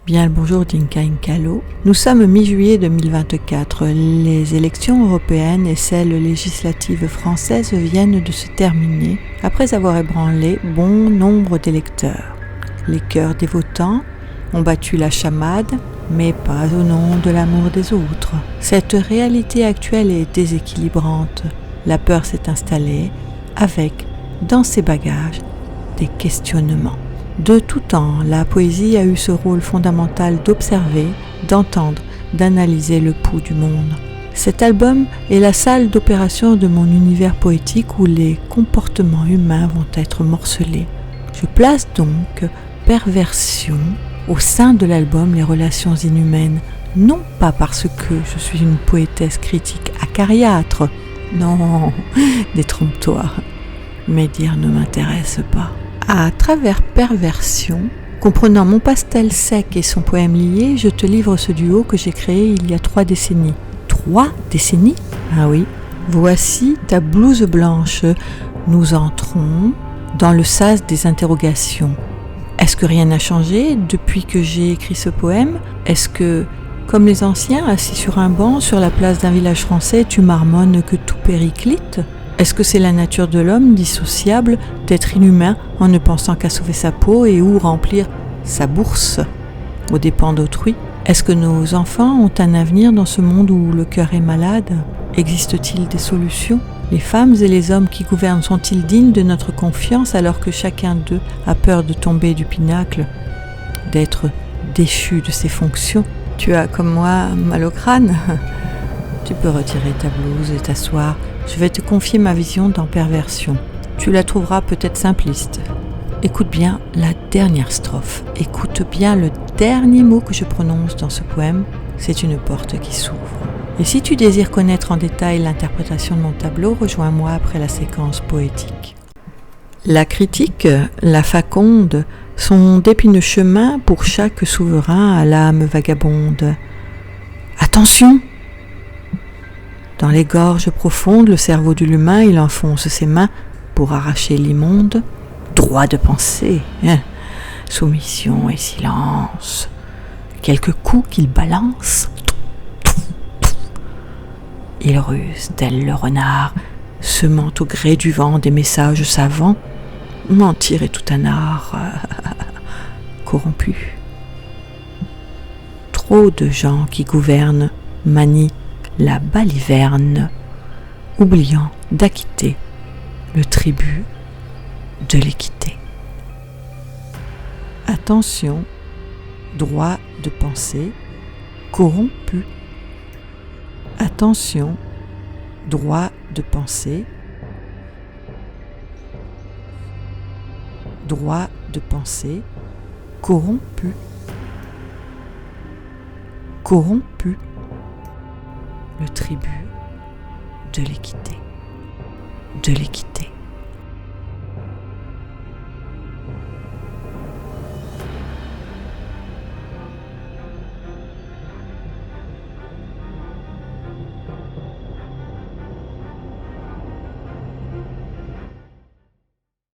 Bien le bonjour d'Inka Inkalo. Nous sommes mi-juillet 2024. Les élections européennes et celles législatives françaises viennent de se terminer après avoir ébranlé bon nombre d'électeurs. Les cœurs des votants ont battu la chamade, mais pas au nom de l'amour des autres. Cette réalité actuelle est déséquilibrante. La peur s'est installée avec, dans ses bagages, des questionnements. De tout temps, la poésie a eu ce rôle fondamental d'observer, d'entendre, d'analyser le pouls du monde. Cet album est la salle d'opération de mon univers poétique où les comportements humains vont être morcelés. Je place donc perversion au sein de l'album Les relations inhumaines, non pas parce que je suis une poétesse critique acariâtre, non, détrompe-toi, mes dires ne m'intéressent pas. À travers perversion, comprenant mon pastel sec et son poème lié, je te livre ce duo que j'ai créé il y a 3 décennies. 3 décennies ? Ah oui. Voici ta blouse blanche. Nous entrons dans le sas des interrogations. Est-ce que rien n'a changé depuis que j'ai écrit ce poème ? Est-ce que, comme les anciens, assis sur un banc sur la place d'un village français, tu marmonnes que tout périclite ? Est-ce que c'est la nature de l'homme dissociable d'être inhumain en ne pensant qu'à sauver sa peau et ou remplir sa bourse aux dépens d'autrui ? Est-ce que nos enfants ont un avenir dans ce monde où le cœur est malade ? Existe-t-il des solutions ? Les femmes et les hommes qui gouvernent sont-ils dignes de notre confiance alors que chacun d'eux a peur de tomber du pinacle, d'être déchu de ses fonctions ? Tu as comme moi mal au crâne ? Tu peux retirer ta blouse et t'asseoir. Je vais te confier ma vision dans Perversion. Tu la trouveras peut-être simpliste. Écoute bien la dernière strophe. Écoute bien le dernier mot que je prononce dans ce poème. C'est une porte qui s'ouvre. Et si tu désires connaître en détail l'interprétation de mon tableau, rejoins-moi après la séquence poétique. La critique, la faconde, sont d'épineux chemins pour chaque souverain à l'âme vagabonde. Attention ! Dans les gorges profondes, le cerveau de l'humain, il enfonce ses mains pour arracher l'immonde. Droit de penser, soumission et silence. Quelques coups qu'il balance. Il ruse tel le renard, semant au gré du vent des messages savants. Mentir est tout un art corrompu. Trop de gens qui gouvernent manient la baliverne, oubliant d'acquitter le tribut de l'équité. Attention, droit de penser corrompu. Attention, droit de penser, droit de penser corrompu. Corrompu. Le tribut de l'équité. De l'équité.